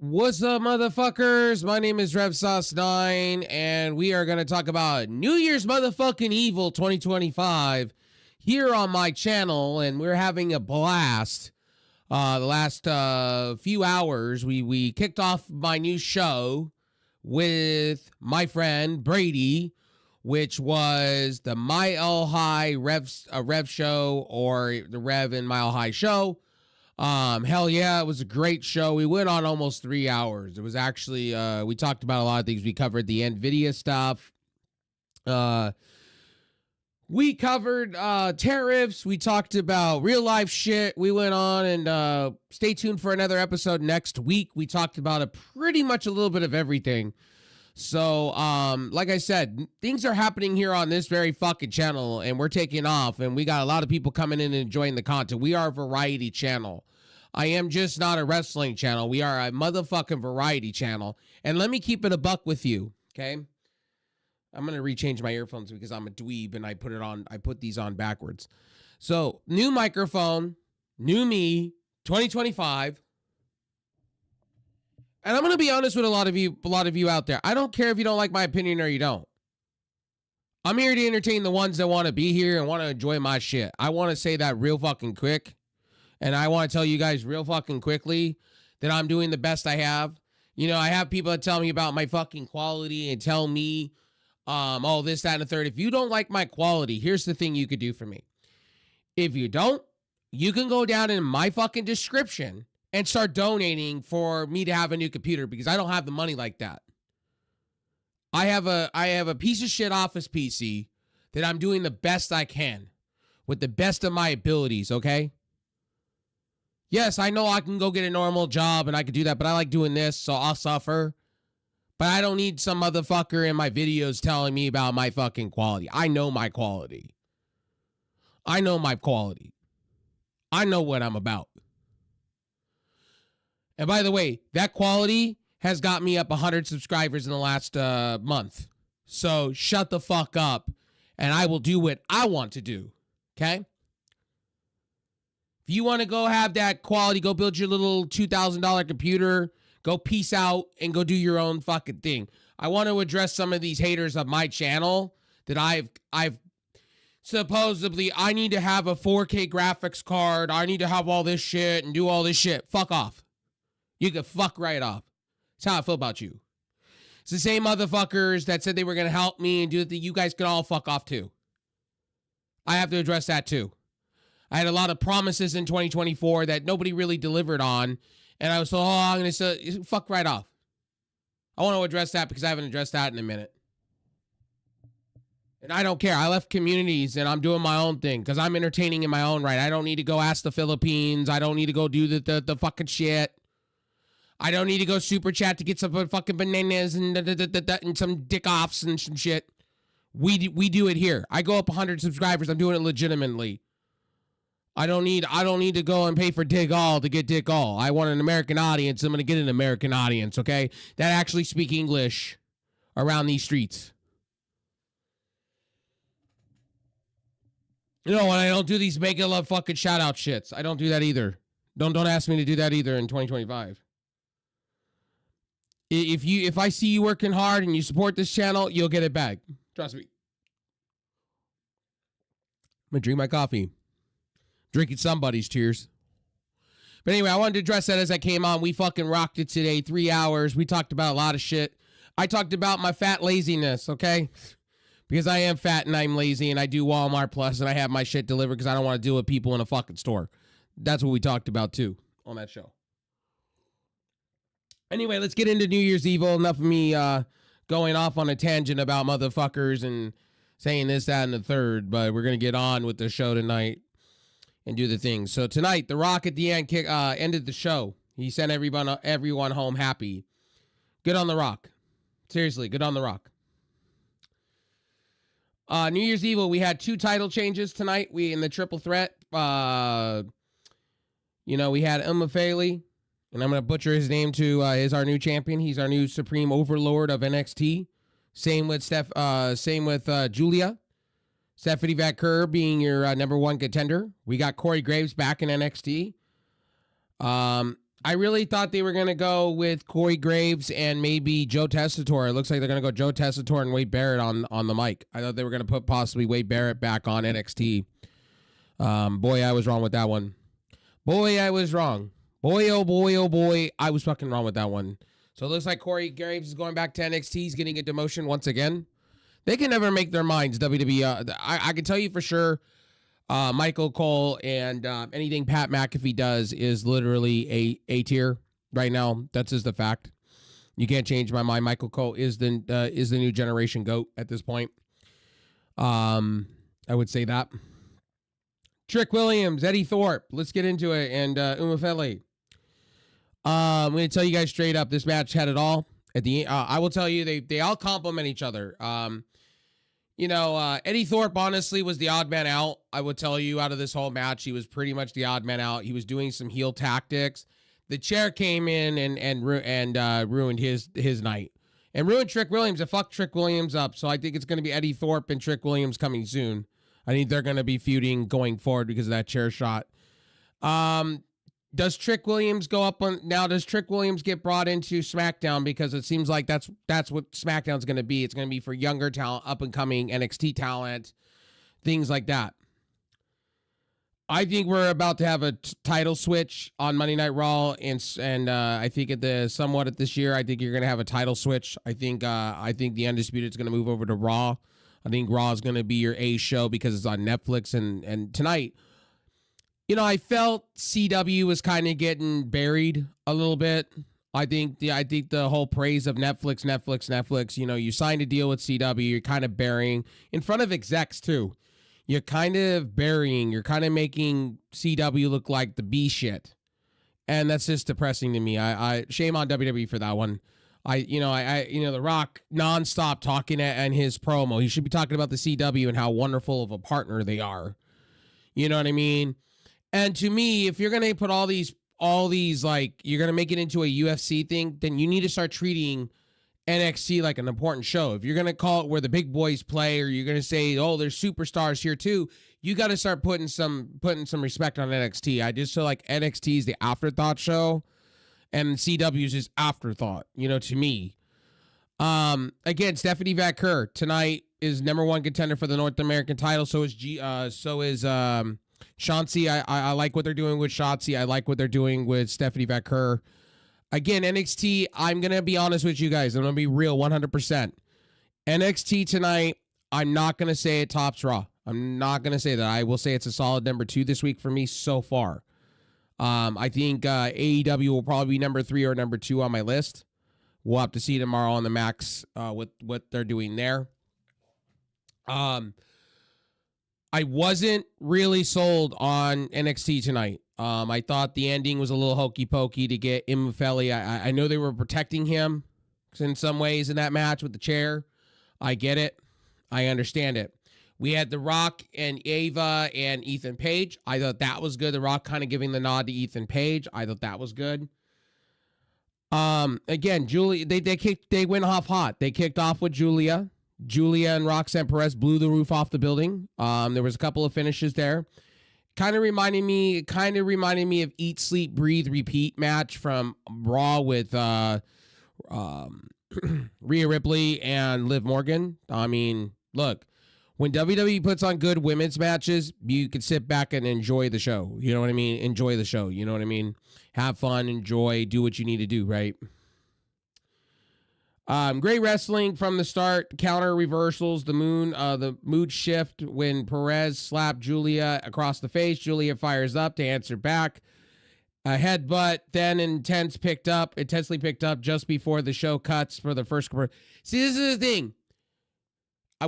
What's up, motherfuckers? My name is RevSauce9, and we are going to talk about New Year's motherfucking Evil 2025 here on my channel, and we're having a blast. The last few hours, we kicked off my new show with my friend Brady, which was the Mile High Rev Show, or the Rev and Mile High Show. Hell yeah, it was a great show. We went on almost 3 hours. It was actually, we talked about a lot of things. We covered the NVIDIA stuff. We covered tariffs. We talked about real life shit. We went on and stay tuned for another episode next week. We talked about pretty much a little bit of everything. So, like I said, things are happening here on this very fucking channel, and we're taking off, and we got a lot of people coming in and enjoying the content. We are a variety channel. I am just not a wrestling channel. We are a motherfucking variety channel. And let me keep it a buck with you, okay? I'm going to rechange my earphones because I'm a dweeb and I put these on backwards. So, new microphone, new me, 2025. And I'm going to be honest with a lot of you out there. I don't care if you don't like my opinion or you don't. I'm here to entertain the ones that want to be here and want to enjoy my shit. I want to say that real fucking quick. And I want to tell you guys real fucking quickly that I'm doing the best I have. You know, I have people that tell me about my fucking quality and tell me, oh, this, that, and the third. If you don't like my quality, here's the thing you could do for me. If you don't, you can go down in my fucking description and start donating for me to have a new computer, because I don't have the money like that. I have a piece of shit office PC that I'm doing the best I can with the best of my abilities, okay? Yes, I know I can go get a normal job and I could do that, but I like doing this, so I'll suffer. But I don't need some motherfucker in my videos telling me about my fucking quality. I know my quality. I know my quality. I know what I'm about. And by the way, that quality has got me up 100 subscribers in the last month. So shut the fuck up, and I will do what I want to do, okay? If you want to go have that quality, go build your little $2,000 computer, go peace out, and go do your own fucking thing. I want to address some of these haters of my channel that I've supposedly, I need to have a 4K graphics card, I need to have all this shit and do all this shit. Fuck off. You can fuck right off. That's how I feel about you. It's the same motherfuckers that said they were going to help me and do it, that you guys can all fuck off too. I have to address that too. I had a lot of promises in 2024 that nobody really delivered on. And I was told, oh, I'm going to say, fuck right off. I want to address that because I haven't addressed that in a minute. And I don't care. I left communities and I'm doing my own thing because I'm entertaining in my own right. I don't need to go ask the Philippines. I don't need to go do the fucking shit. I don't need to go super chat to get some fucking bananas and some dick offs and some shit. We do it here. I go up 100 subscribers. I'm doing it legitimately. I don't need to go and pay for Dig All to get Dig All. I want an American audience. I'm going to get an American audience, okay? That actually speak English around these streets. You know, when I don't do these make love fucking shout out shits. I don't do that either. Don't ask me to do that either in 2025. If I see you working hard and you support this channel, you'll get it back. Trust me. I'm going to drink my coffee. Drinking somebody's tears. But anyway, I wanted to address that as I came on. We fucking rocked it today. 3 hours. We talked about a lot of shit. I talked about my fat laziness, okay? Because I am fat and I'm lazy and I do Walmart Plus and I have my shit delivered because I don't want to deal with people in a fucking store. That's what we talked about too on that show. Anyway, let's get into New Year's Evil. Enough of me going off on a tangent about motherfuckers and saying this, that, and the third. But we're going to get on with the show tonight and do the thing. So tonight, The Rock at the end ended the show. He sent everyone home happy. Good on The Rock. Seriously, good on The Rock. New Year's Evil, we had 2 title changes tonight. We in the triple threat. We had Umafeli, and I'm going to butcher his name too, is our new champion. He's our new supreme overlord of NXT. Same with Julia. Stephanie Vaquer being your number 1 contender. We got Corey Graves back in NXT. I really thought they were going to go with Corey Graves and maybe Joe Tessitore. It looks like they're going to go Joe Tessitore and Wade Barrett on the mic. I thought they were going to put possibly Wade Barrett back on NXT. Boy, I was wrong with that one. Boy, I was wrong. Boy, oh boy, oh boy. I was fucking wrong with that one. So it looks like Corey Graves is going back to NXT. He's getting a demotion once again. They can never make their minds, WWE. I can tell you for sure, Michael Cole and anything Pat McAfee does is literally a tier right now. That's just the fact. You can't change my mind. Michael Cole is the new generation GOAT at this point. I would say that. Trick Williams, Eddie Thorpe. Let's get into it. And Umafele. I'm going to tell you guys straight up, this match had it all. At the I will tell you, they all complement each other. Eddie Thorpe honestly was the odd man out. I would tell you, out of this whole match, he was pretty much the odd man out. He was doing some heel tactics. The chair came in and ruined his night. And ruined Trick Williams. It fucked Trick Williams up. So I think it's going to be Eddie Thorpe and Trick Williams coming soon. I think they're going to be feuding going forward because of that chair shot. Does Trick Williams go up on now? Does Trick Williams get brought into SmackDown? Because it seems like that's what SmackDown's going to be. It's going to be for younger talent, up and coming NXT talent, things like that. I think we're about to have a title switch on Monday Night Raw, and I think at this year, I think you're going to have a title switch. I think the Undisputed is going to move over to Raw. I think Raw is going to be your A show because it's on Netflix, and tonight. I felt CW was kind of getting buried a little bit. I think the whole praise of Netflix. You signed a deal with CW. You're kind of burying in front of execs too. You're kind of burying. You're kind of making CW look like the B shit, and that's just depressing to me. I shame on WWE for that one. The Rock nonstop talking and his promo. He should be talking about the CW and how wonderful of a partner they are. You know what I mean? And to me, if you're going to put all these, like, you're going to make it into a UFC thing, then you need to start treating NXT like an important show. If you're going to call it where the big boys play, or you're going to say, oh, there's superstars here too, you got to start putting some respect on NXT. I just feel like NXT is the afterthought show, and CW is just afterthought, to me. Again, Stephanie Vaquer tonight is #1 contender for the North American title. So is Shotzi. I like what they're doing with Shotzi. I like what they're doing with Stephanie Vaquer. Again, NXT, I'm going to be honest with you guys. I'm going to be real 100%. NXT tonight, I'm not going to say it tops Raw. I'm not going to say that. I will say it's a solid #2 this week for me so far. I think AEW will probably be #3 or #2 on my list. We'll have to see tomorrow on the Max with what they're doing there. I wasn't really sold on NXT tonight. I thought the ending was a little hokey pokey to get Imafeli. I know they were protecting him in some ways in that match with the chair. I get it. I understand it. We had The Rock and Ava and Ethan Page. I thought that was good. The Rock kind of giving the nod to Ethan Page. I thought that was good. Again, Julia, they went off hot. They kicked off with Julia. Julia and Roxanne Perez blew the roof off the building. There was a couple of finishes there. Kind of reminding me of Eat, Sleep, Breathe, Repeat match from Raw with Rhea Ripley and Liv Morgan. I mean, look, when WWE puts on good women's matches, you can sit back and enjoy the show. You know what I mean? Enjoy the show. You know what I mean? Have fun, enjoy, do what you need to do, right? Great wrestling from the start. Counter reversals. The mood shift when Perez slapped Julia across the face. Julia fires up to answer back. A headbutt, then intensely picked up just before the show cuts for the first. See, this is the thing.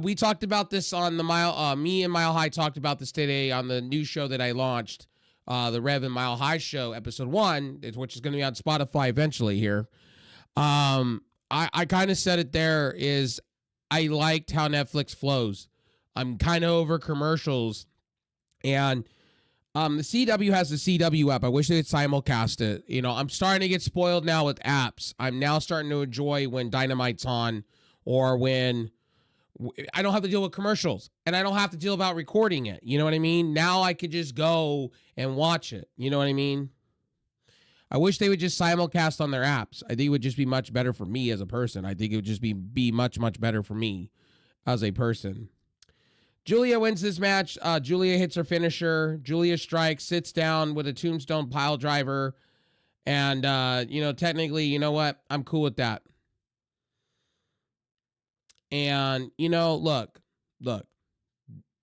We talked about this on the me and Mile High talked about this today on the new show that I launched, the Rev and Mile High show, episode 1, which is going to be on Spotify eventually here. I kind of said it there is I liked how Netflix flows. I'm kind of over commercials. And the CW has the CW app. I wish they'd simulcast it. I'm starting to get spoiled now with apps. I'm now starting to enjoy when Dynamite's on or when I don't have to deal with commercials and I don't have to deal about recording it. You know what I mean? Now I could just go and watch it. You know what I mean? I wish they would just simulcast on their apps. I think it would just be much better for me as a person. I think it would just be much, much better for me as a person. Julia wins this match. Julia hits her finisher. Julia strikes, sits down with a tombstone pile driver. And, technically, you know what? I'm cool with that. And, look.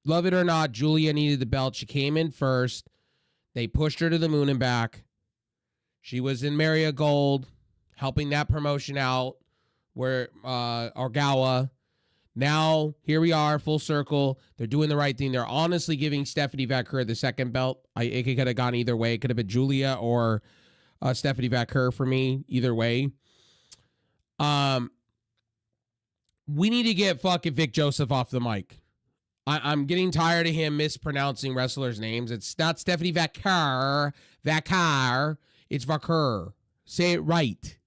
Love it or not, Julia needed the belt. She came in first. They pushed her to the moon and back. She was in Maria Gold, helping that promotion out, where Argawa. Now, here we are, full circle. They're doing the right thing. They're honestly giving Stephanie Vaquer the second belt. It could have gone either way. It could have been Julia or Stephanie Vaquer for me, either way. We need to get fucking Vic Joseph off the mic. I'm getting tired of him mispronouncing wrestlers' names. It's not Stephanie Vaquer. It's Vaquer. Say it right.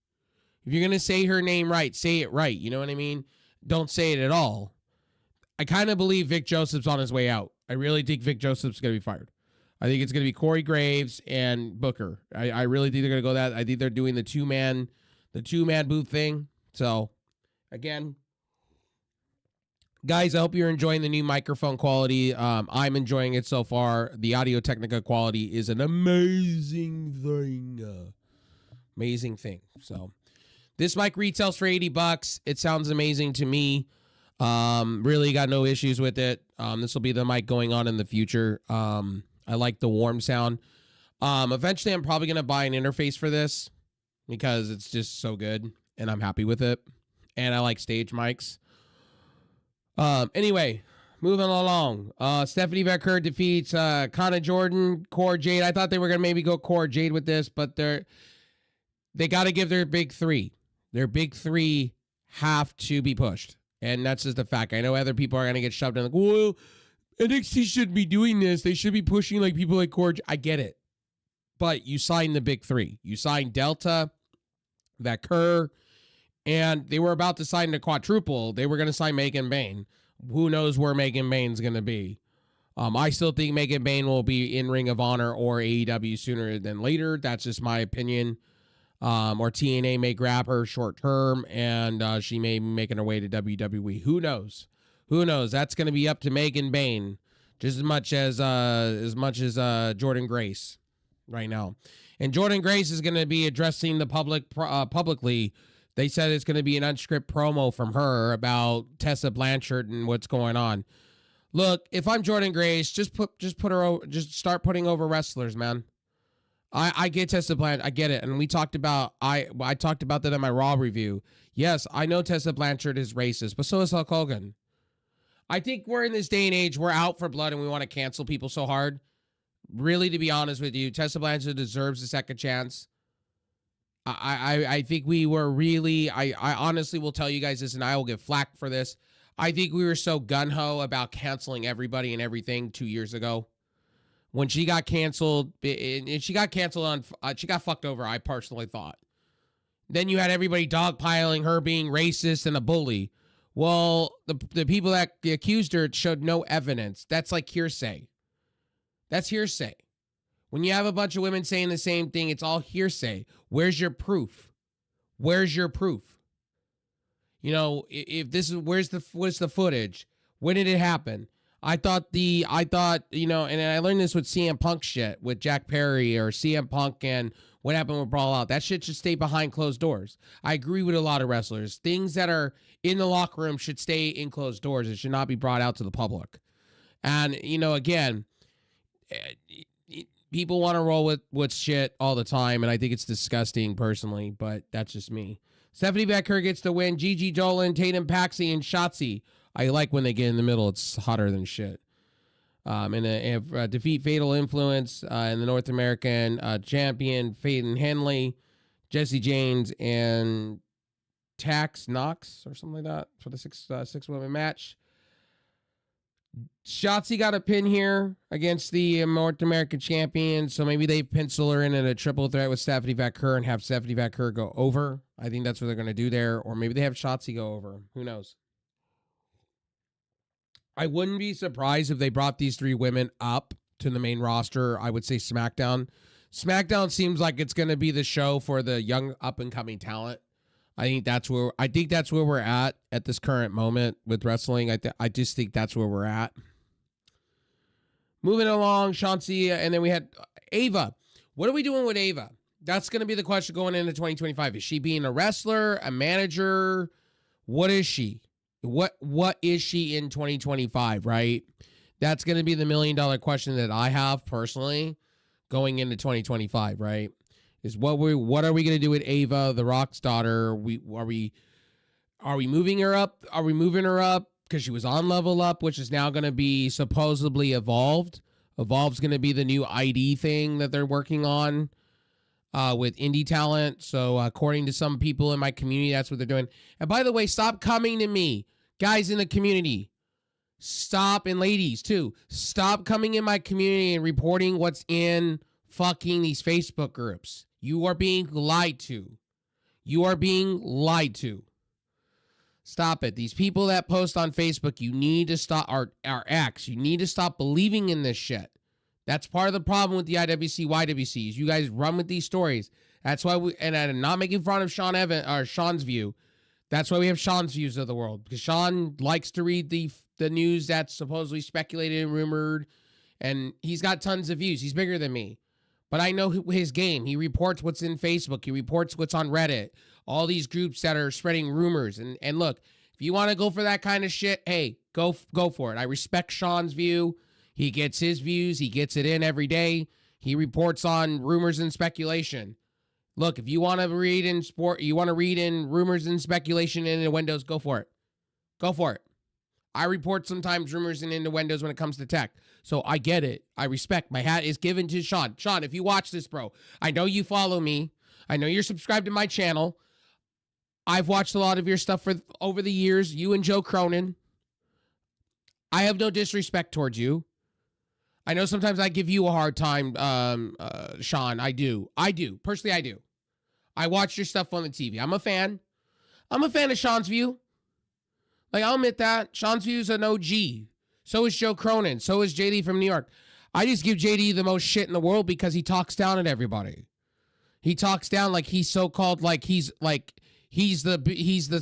If you're going to say her name right, say it right. You know what I mean? Don't say it at all. I kind of believe Vic Joseph's on his way out. I really think Vic Joseph's going to be fired. I think it's going to be Corey Graves and Booker. I really think they're going to go that. I think they're doing the two-man booth thing. So, again, guys, I hope you're enjoying the new microphone quality. I'm enjoying it so far. The Audio-Technica quality is an amazing thing. Amazing thing. So, this mic retails for $80. It sounds amazing to me. Really got no issues with it. This will be the mic going on in the future. I like the warm sound. Eventually, I'm probably going to buy an interface for this because it's just so good, and I'm happy with it. And I like stage mics. Anyway, moving along. Stephanie Vaquer defeats Connor Jordan, Cora Jade. I thought they were going to maybe go Cora Jade with this, but they got to give their big three. Their big three have to be pushed. And that's just a fact. I know other people are going to get shoved in like, well, NXT shouldn't be doing this. They should be pushing like people like Cora Jade. I get it. But you signed the big three. You signed Delta, Vaquer, and they were about to sign the quadruple. They were going to sign Megan Bayne. Who knows where Megan Bayne's going to be? I still think Megan Bayne will be in Ring of Honor or AEW sooner than later. That's just my opinion. Or TNA may grab her short term, and she may be making her way to WWE. Who knows? Who knows? That's going to be up to Megan Bayne, just as much as Jordan Grace right now. And Jordan Grace is going to be addressing the public publicly. They said it's going to be an unscripted promo from her about Tessa Blanchard and what's going on. Look, if I'm Jordan Grace, just start putting over wrestlers, man. I get Tessa Blanchard. I get it. And we talked about, I talked about that in my Raw review. Yes, I know Tessa Blanchard is racist, but so is Hulk Hogan. I think we're in this day and age, we're out for blood and we want to cancel people so hard. Really, to be honest with you, Tessa Blanchard deserves a second chance. I think we were really, I honestly will tell you guys this, and I will get flack for this. I think we were so gung-ho about canceling everybody and everything 2 years ago. When she got canceled, and she got canceled on, she got fucked over, I personally thought. Then you had everybody dogpiling her being racist and a bully. Well, the people that accused her showed no evidence. That's like hearsay. That's hearsay. When you have a bunch of women saying the same thing, it's all hearsay. Where's your proof? Where's your proof? You know, if this is, where's the footage? When did it happen? I thought, and I learned this with CM Punk shit, with Jack Perry or CM Punk and what happened with Brawl Out. That shit should stay behind closed doors. I agree with a lot of wrestlers. Things that are in the locker room should stay in closed doors. It should not be brought out to the public. And, again, people want to roll with shit all the time, and I think it's disgusting personally, but that's just me. Stephanie Vaquer gets the win. Gigi Dolan, Tatum Paxi, and Shotzi. I like when they get in the middle. It's hotter than shit. And defeat Fatal Influence and the North American champion, Peyton Henley, Jesse James, and Tax Knox or something like that for the six-woman match. Shotzi got a pin here against the North American champion, so maybe they pencil her in a triple threat with Stephanie Vaquer and have Stephanie Vaquer go over. I think that's what they're going to do there, or maybe they have Shotzi go over. Who knows? I wouldn't be surprised if they brought these three women up to the main roster. I would say SmackDown. SmackDown seems like it's going to be the show for the young up and coming talent. I think that's where we're at this current moment with wrestling. I just think that's where we're at. Moving along, Chauncey, and then we had Ava. What are we doing with Ava? That's going to be the question going into 2025. Is she being a wrestler, a manager? What is she? What is she in 2025, right? That's going to be the $1 million question that I have personally going into 2025, right? Is what are we going to do with Ava, the Rock's daughter? Are we moving her up? Are we moving her up because she was on Level Up, which is now going to be supposedly Evolved? Evolved's going to be the new ID thing that they're working on with indie talent. So according to some people in my community, that's what they're doing. And by the way, stop coming to me, guys in the community. Stop, and ladies too. Stop coming in my community and reporting what's in fucking these Facebook groups. You are being lied to. You are being lied to. Stop it. These people that post on Facebook, you need to stop, our ex. You need to stop believing in this shit. That's part of the problem with the IWC, YWCs. You guys run with these stories. That's why and I'm not making fun of Sean's view. That's why we have Sean's views of the world. Because Sean likes to read the news that's supposedly speculated and rumored. And he's got tons of views. He's bigger than me. But I know his game. He reports what's in Facebook. He reports what's on Reddit. All these groups that are spreading rumors. And look, if you want to go for that kind of shit, hey, go for it. I respect Sean's view. He gets his views. He gets it in every day. He reports on rumors and speculation. Look, if you want to read in rumors and speculation and innuendos, go for it. Go for it. I report sometimes rumors and innuendos when it comes to tech. So I get it. I respect. My hat is given to Sean. Sean, if you watch this, bro, I know you follow me. I know you're subscribed to my channel. I've watched a lot of your stuff for over the years. You and Joe Cronin. I have no disrespect towards you. I know sometimes I give you a hard time, Sean. I do. Personally, I do. I watch your stuff on the TV. I'm a fan. I'm a fan of Sean's view. Like, I'll admit that. Sean's view is an OG. So is Joe Cronin. So is JD from New York. I just give JD the most shit in the world because he talks down at everybody. He talks down like he's so-called, like he's the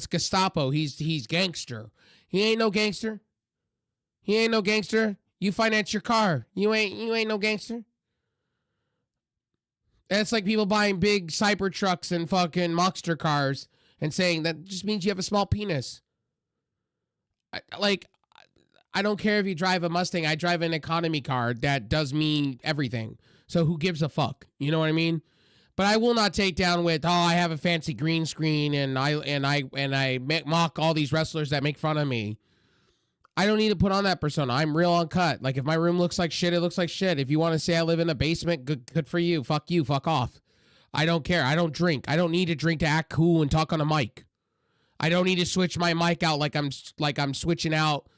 Gestapo. He's gangster. He ain't no gangster. He ain't no gangster. You finance your car. You ain't no gangster. And it's like people buying big Cyber trucks and fucking Moxter cars and saying that just means you have a small penis. I don't care if you drive a Mustang. I drive an economy car that does mean everything. So who gives a fuck? You know what I mean? But I will not take down with, I have a fancy green screen and I mock all these wrestlers that make fun of me. I don't need to put on that persona. I'm real uncut. Like, if my room looks like shit, it looks like shit. If you want to say I live in a basement, good for you. Fuck you. Fuck off. I don't care. I don't drink. I don't need to drink to act cool and talk on a mic. I don't need to switch my mic out like I'm switching out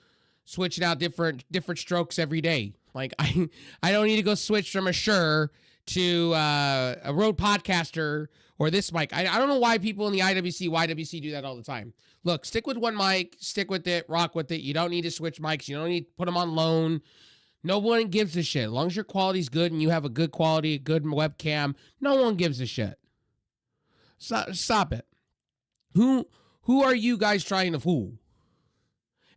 different strokes every day. Like, I don't need to go switch from a Shure to a Rode Podcaster or this mic. I don't know why people in the IWC, YWC do that all the time. Look, stick with one mic, stick with it, rock with it. You don't need to switch mics. You don't need to put them on loan. No one gives a shit. As long as your quality's good and you have a good quality, good webcam, no one gives a shit. Stop it. Who are you guys trying to fool?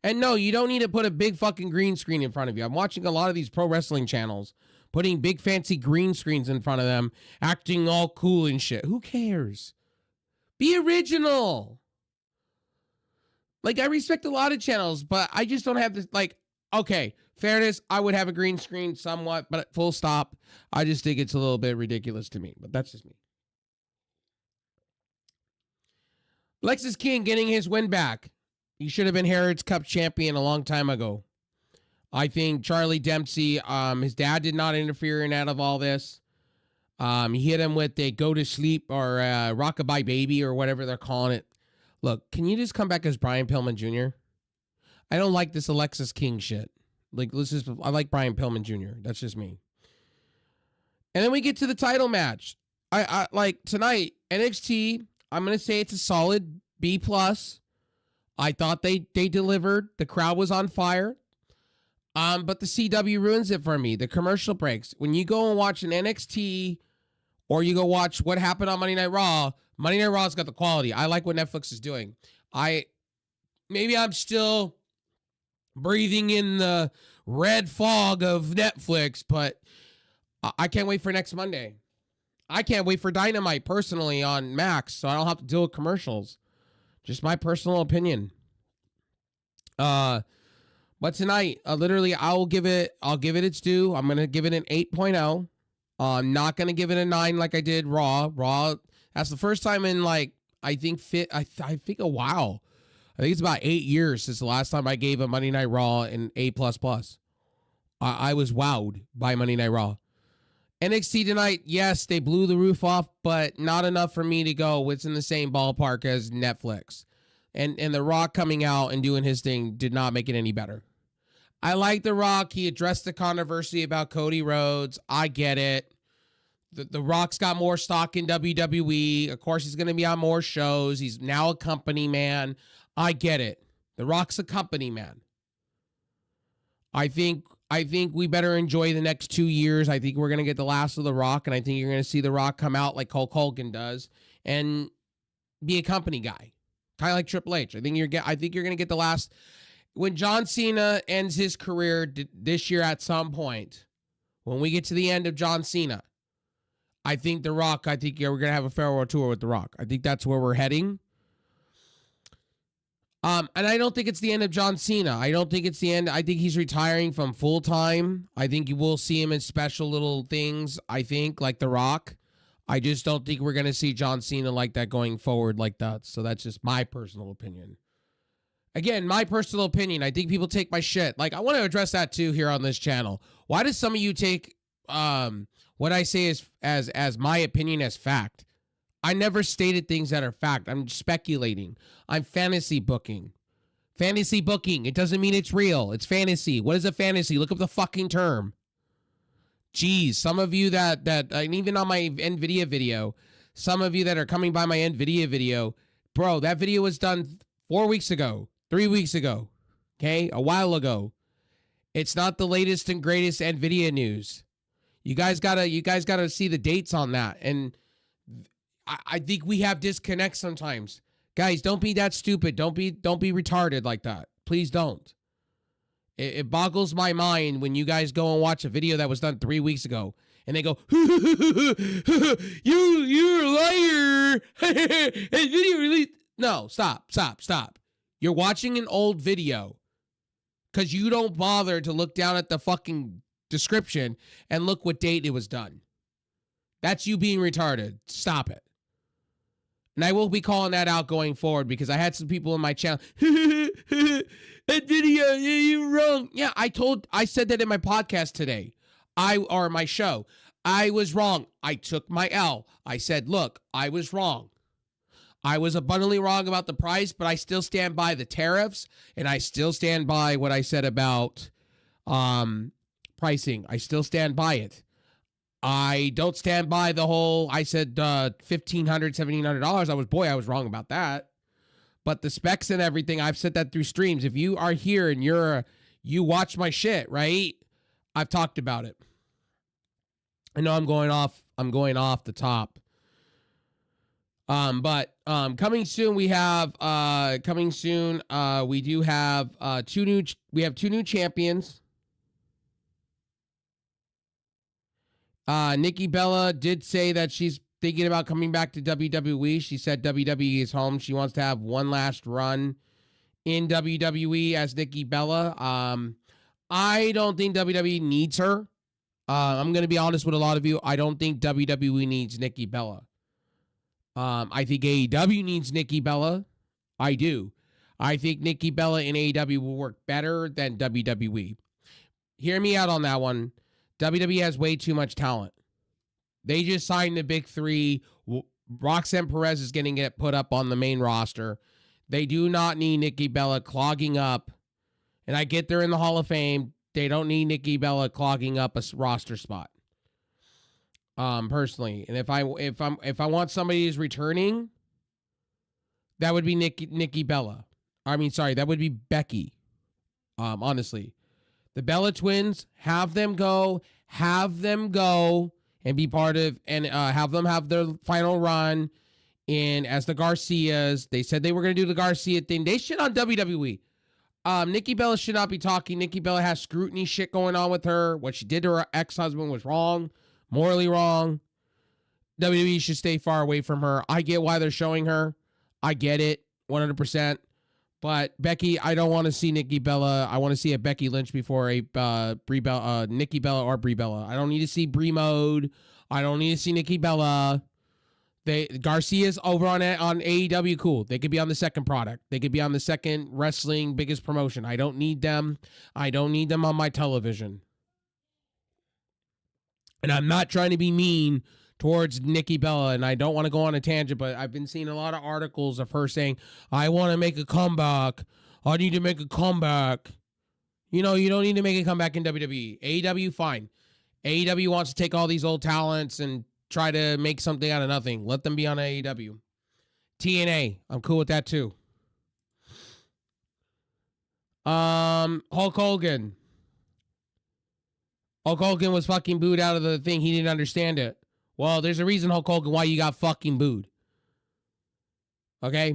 And no, you don't need to put a big fucking green screen in front of you. I'm watching a lot of these pro wrestling channels putting big fancy green screens in front of them, acting all cool and shit. Who cares? Be original. Like, I respect a lot of channels, but I just don't have this, like, okay, fairness, I would have a green screen somewhat, but full stop. I just think it's a little bit ridiculous to me, but that's just me. Lexus King getting his win back. He should have been Heritage Cup champion a long time ago. I think Charlie Dempsey, his dad did not interfere in out of all this. He hit him with a go to sleep or rockabye baby or whatever they're calling it. Look, can you just come back as Brian Pillman Jr.? I don't like this Alexis King shit. Like, I like Brian Pillman Jr. That's just me. And then we get to the title match. I like tonight, NXT, I'm going to say it's a solid B+. I thought they delivered. The crowd was on fire. But the CW ruins it for me. The commercial breaks. When you go and watch an NXT or you go watch what happened on Monday Night Raw. Monday Night Raw's got the quality. I like what Netflix is doing. Maybe I'm still breathing in the red fog of Netflix, but I can't wait for next Monday. I can't wait for Dynamite personally on Max, so I don't have to deal with commercials. Just my personal opinion. But tonight, literally, I'll give it its due. I'm gonna give it an 8.0. I'm not gonna give it a 9 like I did Raw. Raw. That's the first time in I think a while. I think it's about 8 years since the last time I gave a Monday Night Raw an A++. I was wowed by Monday Night Raw. NXT tonight, yes, they blew the roof off, but not enough for me to go, it's in the same ballpark as Netflix. And The Rock coming out and doing his thing did not make it any better. I like The Rock. He addressed the controversy about Cody Rhodes. I get it. The Rock's got more stock in WWE. Of course, he's going to be on more shows. He's now a company man. I get it. The Rock's a company man. I think we better enjoy the next 2 years. I think we're going to get the last of The Rock, and I think you're going to see The Rock come out like Hulk Hogan does and be a company guy, kind of like Triple H. I think you're going to get the last. When John Cena ends his career this year at some point, when we get to the end of John Cena, I think The Rock, we're going to have a farewell tour with The Rock. I think that's where we're heading. And I don't think it's the end of John Cena. I don't think it's the end. I think he's retiring from full-time. I think you will see him in special little things, I think, like The Rock. I just don't think we're going to see John Cena like that going forward like that. So that's just my personal opinion. Again, my personal opinion. I think people take my shit. I want to address that too here on this channel. Why does some of you take what I say as my opinion as fact? I never stated things that are fact. I'm speculating. I'm fantasy booking. Fantasy booking. It doesn't mean it's real. It's fantasy. What is a fantasy? Look up the fucking term. Jeez, some of you that and even on my NVIDIA video, some of you that are coming by my NVIDIA video, bro, that video was done 4 weeks ago, 3 weeks ago, okay? A while ago. It's not the latest and greatest NVIDIA news. You guys gotta see the dates on that. And I think we have disconnects sometimes. Guys, don't be that stupid. Don't be retarded like that. Please don't. It boggles my mind when you guys go and watch a video that was done 3 weeks ago and they go, you're a liar. Video release. No, stop. You're watching an old video because you don't bother to look down at the fucking description and look what date it was done. That's you being retarded. Stop it. And I will be calling that out going forward because I had some people in my channel. That video, you're wrong. Yeah, I said that in my podcast today. Or my show. I was wrong. I took my L. I said, look, I was wrong. I was abundantly wrong about the price, but I still stand by the tariffs, and I still stand by what I said about pricing. I still stand by it. I don't stand by the whole, I said $1,500, $1,700. I was wrong about that. But the specs and everything, I've said that through streams. If you are here and you watch my shit, right? I've talked about it. I know I'm going off the top. But coming soon, we have we do have two new champions. Nikki Bella did say that she's thinking about coming back to WWE. She said WWE is home. She wants to have one last run in WWE as Nikki Bella. I don't think WWE needs her. I'm going to be honest with a lot of you. I don't think WWE needs Nikki Bella. I think AEW needs Nikki Bella. I do. I think Nikki Bella in AEW will work better than WWE. Hear me out on that one. WWE has way too much talent. They just signed the big three. Roxanne Perez is going to get put up on the main roster. They do not need Nikki Bella clogging up. And I get they're in the Hall of Fame. They don't need Nikki Bella clogging up a roster spot. Personally, and if I want somebody who's returning, that would be Nikki Bella. I mean, sorry, that would be Becky. Honestly, the Bella twins, have them go and be part of, and have them have their final run in as the Garcias. They said they were going to do the Garcia thing. They shit on WWE. Nikki Bella should not be talking. Nikki Bella has scrutiny shit going on with her. What she did to her ex-husband was wrong, morally wrong. WWE should stay far away from her. I get why they're showing her. I get it, 100%. But Becky, I don't want to see Nikki Bella. I want to see a Becky Lynch before a Nikki Bella or Brie Bella. I don't need to see Brie Mode. I don't need to see Nikki Bella. Garcia's over on AEW. Cool. They could be on the second product. They could be on the second wrestling biggest promotion. I don't need them. I don't need them on my television. And I'm not trying to be mean towards Nikki Bella, and I don't want to go on a tangent, but I've been seeing a lot of articles of her saying, I want to make a comeback. I need to make a comeback. You know, you don't need to make a comeback in WWE. AEW, fine. AEW wants to take all these old talents and try to make something out of nothing. Let them be on AEW. TNA, I'm cool with that too. Hulk Hogan. Hulk Hogan was fucking booed out of the thing. He didn't understand it. Well, there's a reason, Hulk Hogan, why you got fucking booed. Okay?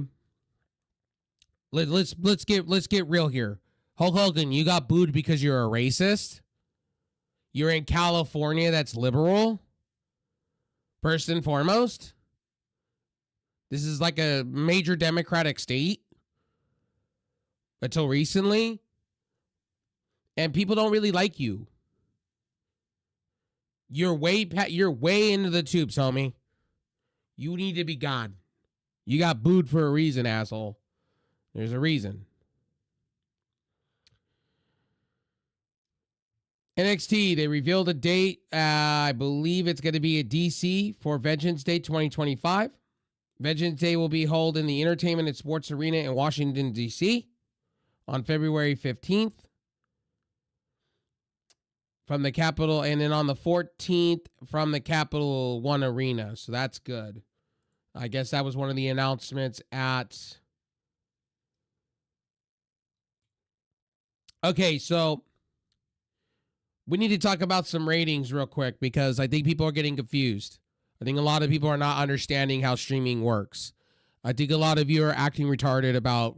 Let's get real here. Hulk Hogan, you got booed because you're a racist? You're in California that's liberal? First and foremost? This is like a major Democratic state. Until recently. And people don't really like you. You're way into the tubes, homie. You need to be gone. You got booed for a reason, asshole. There's a reason. NXT, they revealed a date. I believe it's going to be at DC for Vengeance Day 2025. Vengeance Day will be held in the Entertainment and Sports Arena in Washington, D.C. on February 15th. From the Capitol, and then on the 14th from the Capital One Arena. So that's good. I guess that was one of the announcements at... Okay, so we need to talk about some ratings real quick because I think people are getting confused. I think a lot of people are not understanding how streaming works. I think a lot of you are acting retarded about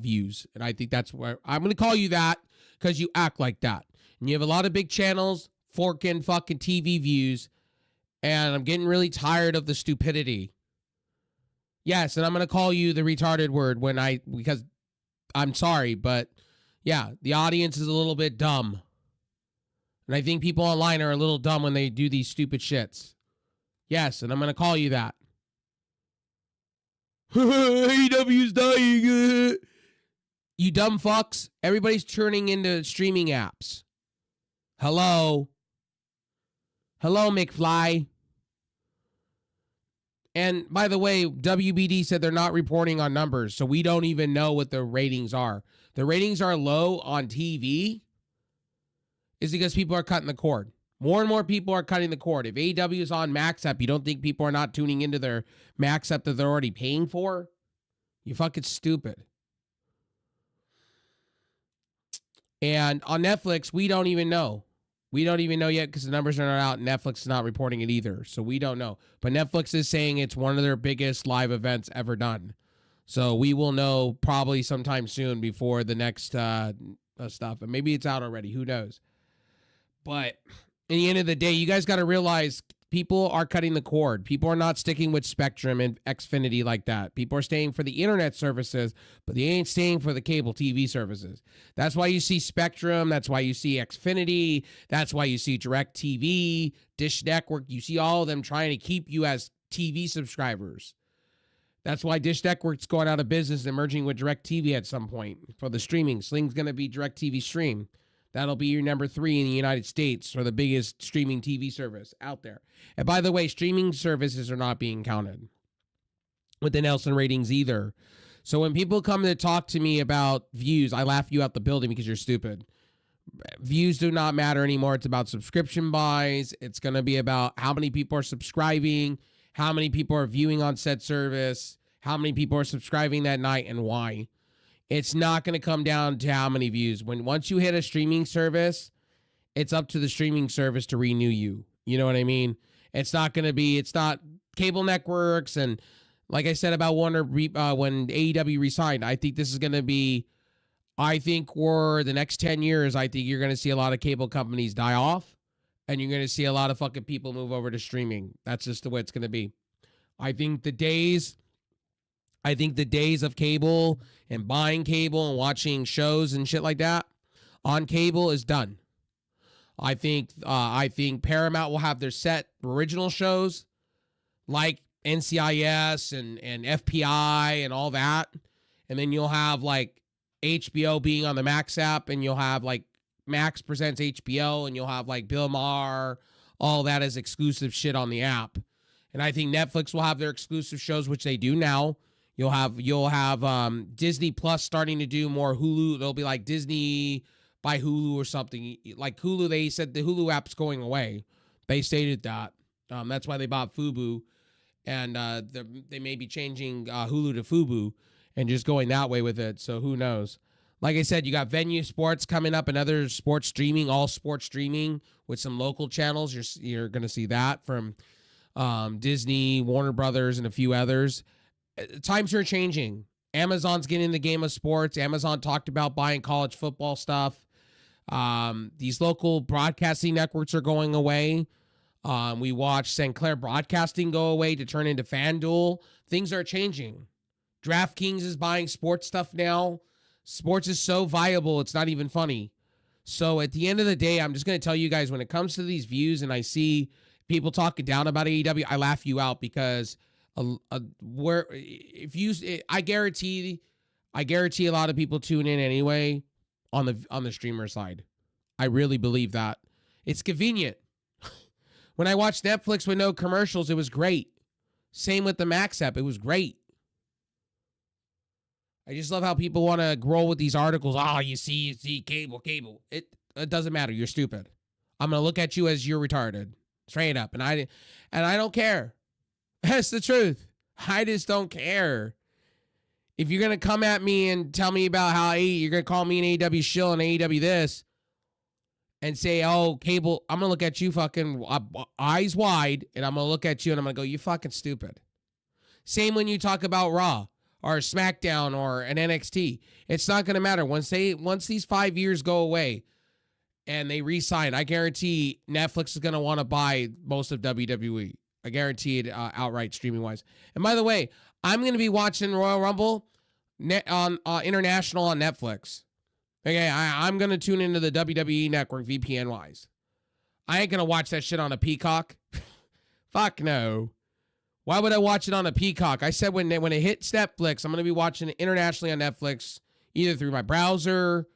views. And I think that's where I'm going to call you that because you act like that. And you have a lot of big channels, forking fucking TV views, and I'm getting really tired of the stupidity. Yes, and I'm going to call you the retarded word because I'm sorry, but yeah, the audience is a little bit dumb. And I think people online are a little dumb when they do these stupid shits. Yes, and I'm going to call you that. AEW's dying. You dumb fucks. Everybody's turning into streaming apps. Hello, McFly. And by the way, WBD said they're not reporting on numbers, so we don't even know what the ratings are. The ratings are low on TV is because people are cutting the cord. More and more people are cutting the cord. If AEW is on Max App, you don't think people are not tuning into their Max App that they're already paying for? You fucking stupid. And on Netflix, we don't even know. We don't even know yet because the numbers are not out. Netflix is not reporting it either, so we don't know. But Netflix is saying it's one of their biggest live events ever done. So we will know probably sometime soon before the next stuff. And maybe it's out already. Who knows? But in the end of the day, you guys got to realize people are cutting the cord. People are not sticking with Spectrum and Xfinity like that. People are staying for the internet services, but they ain't staying for the cable TV services. That's why you see Spectrum. That's why you see Xfinity. That's why you see DirecTV, Dish Network. You see all of them trying to keep you as TV subscribers. That's why Dish Network's going out of business and merging with DirecTV at some point for the streaming. Sling's going to be DirecTV Stream. That'll be your number 3 in the United States for the biggest streaming TV service out there. And by the way, streaming services are not being counted with the Nielsen ratings either. So when people come to talk to me about views, I laugh you out the building because you're stupid. Views do not matter anymore. It's about subscription buys. It's going to be about how many people are subscribing, how many people are viewing on said service, how many people are subscribing that night, and why. It's not going to come down to how many views. Once you hit a streaming service, it's up to the streaming service to renew you. You know what I mean? It's not cable networks. And like I said about Warner, when AEW resigned, I think this is going to be, I think for the next 10 years, I think you're going to see a lot of cable companies die off, and you're going to see a lot of fucking people move over to streaming. That's just the way it's going to be. I think the days of cable and buying cable and watching shows and shit like that on cable is done. I think Paramount will have their set original shows like NCIS and FPI and all that. And then you'll have like HBO being on the Max app, and you'll have like Max presents HBO, and you'll have like Bill Maher, all that as exclusive shit on the app. And I think Netflix will have their exclusive shows, which they do now. You'll have Disney Plus starting to do more Hulu. They'll be like Disney by Hulu or something. Like Hulu, they said the Hulu app's going away. They stated that. That's why they bought Fubo. And they may be changing Hulu to Fubo and just going that way with it. So who knows? Like I said, you got Venue Sports coming up, and other sports streaming, all sports streaming with some local channels. You're going to see that from Disney, Warner Brothers, and a few others. Times are changing. Amazon's getting in the game of sports. Amazon talked about buying college football stuff. These local broadcasting networks are going away. We watched Sinclair Broadcasting go away to turn into FanDuel. Things are changing. DraftKings is buying sports stuff now. Sports is so viable, it's not even funny. So at the end of the day, I'm just going to tell you guys, when it comes to these views and I see people talking down about AEW, I laugh you out, because I guarantee a lot of people tune in anyway on the streamer side. I really believe that. It's convenient. When I watched Netflix with no commercials, it was great. Same with the Max app. It was great. I just love how people want to roll with these articles. Oh, you see, cable. It doesn't matter. You're stupid. I'm going to look at you as you're retarded. Straight up. And I don't care. That's the truth. I just don't care. If you're going to come at me and tell me about how you're going to call me an AEW shill and AEW this and say, oh, cable, I'm going to look at you fucking eyes wide, and I'm going to look at you and I'm going to go, you fucking stupid. Same when you talk about Raw or SmackDown or an NXT. It's not going to matter. Once these 5 years go away and they re-sign, I guarantee Netflix is going to want to buy most of WWE. I guarantee it outright streaming-wise. And by the way, I'm going to be watching Royal Rumble on international on Netflix. Okay, I'm going to tune into the WWE network VPN-wise. I ain't going to watch that shit on a Peacock. Fuck no. Why would I watch it on a Peacock? I said when it hits Netflix, I'm going to be watching it internationally on Netflix, either through my browser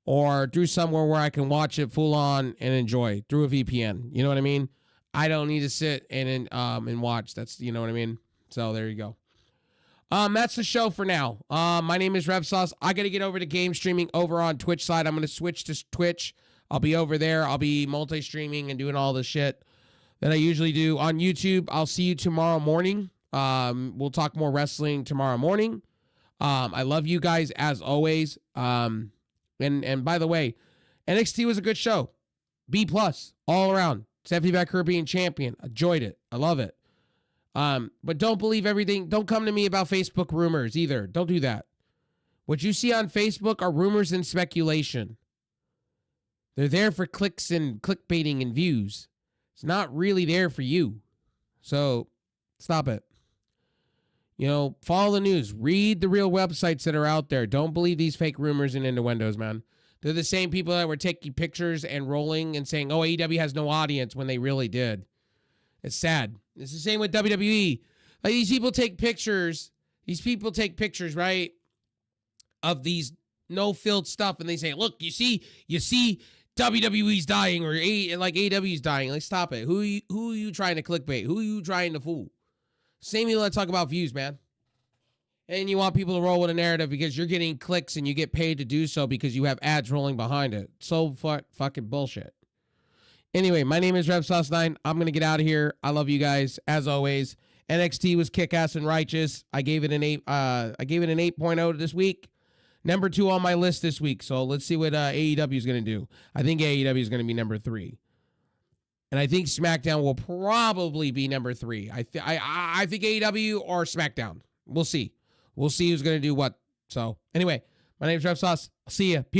or through somewhere where I can watch it full on and enjoy through a VPN. You know what I mean? I don't need to sit and watch. That's, you know what I mean? So there you go. That's the show for now. My name is Rev Sauce. I got to get over to game streaming over on Twitch side. I'm going to switch to Twitch. I'll be over there. I'll be multi-streaming and doing all the shit that I usually do on YouTube. I'll see you tomorrow morning. We'll talk more wrestling tomorrow morning. I love you guys as always. And by the way, NXT was a good show. B+ all around. Stephanie Becker being champion. Enjoyed it. I love it. But don't believe everything. Don't come to me about Facebook rumors either. Don't do that. What you see on Facebook are rumors and speculation. They're there for clicks and clickbaiting and views. It's not really there for you. So stop it. You know, follow the news. Read the real websites that are out there. Don't believe these fake rumors and innuendos, man. They're the same people that were taking pictures and rolling and saying, oh, AEW has no audience, when they really did. It's sad. It's the same with WWE. Like, these people take pictures. These people take pictures, right, of these no-filled stuff, and they say, look, you see WWE's dying, or like AEW's dying. Like, stop it. Who are you trying to clickbait? Who are you trying to fool? Same people that talk about views, man. And you want people to roll with a narrative because you're getting clicks and you get paid to do so because you have ads rolling behind it. So fucking bullshit. Anyway, my name is RevSauce9. I'm going to get out of here. I love you guys, as always. NXT was kick-ass and righteous. I gave it an 8.0 this week. Number 2 on my list this week. So let's see what AEW is going to do. I think AEW is going to be number 3. And I think SmackDown will probably be number 3. I think AEW or SmackDown. We'll see. We'll see who's going to do what. So, anyway, my name is Rev Sauce. I'll see ya. Peace.